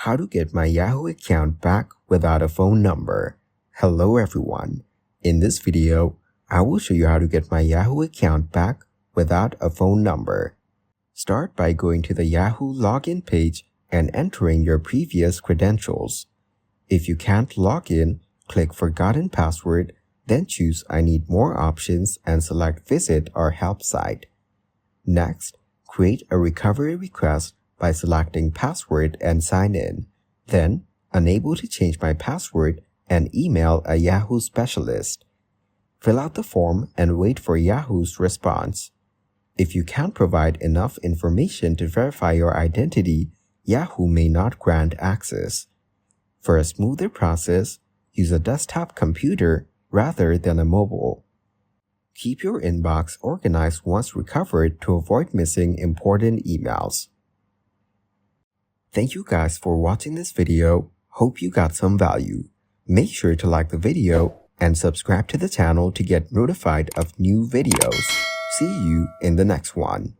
How to get my Yahoo account back without a phone number. Hello everyone. In this video, I will show you how to get my Yahoo account back without a phone number. Start by going to the Yahoo login page and entering your previous credentials. If you can't log in, click Forgotten Password, then choose I need more options and select Visit or Help site. Next, create a recovery request by selecting Password and sign in. Then, unable to change my password and email a Yahoo specialist. Fill out the form and wait for Yahoo's response. If you can't provide enough information to verify your identity, Yahoo may not grant access. For a smoother process, use a desktop computer rather than a mobile. Keep your inbox organized once recovered to avoid missing important emails. Thank you guys for watching this video. Hope you got some value. Make sure to like the video and subscribe to the channel to get notified of new videos. See you in the next one.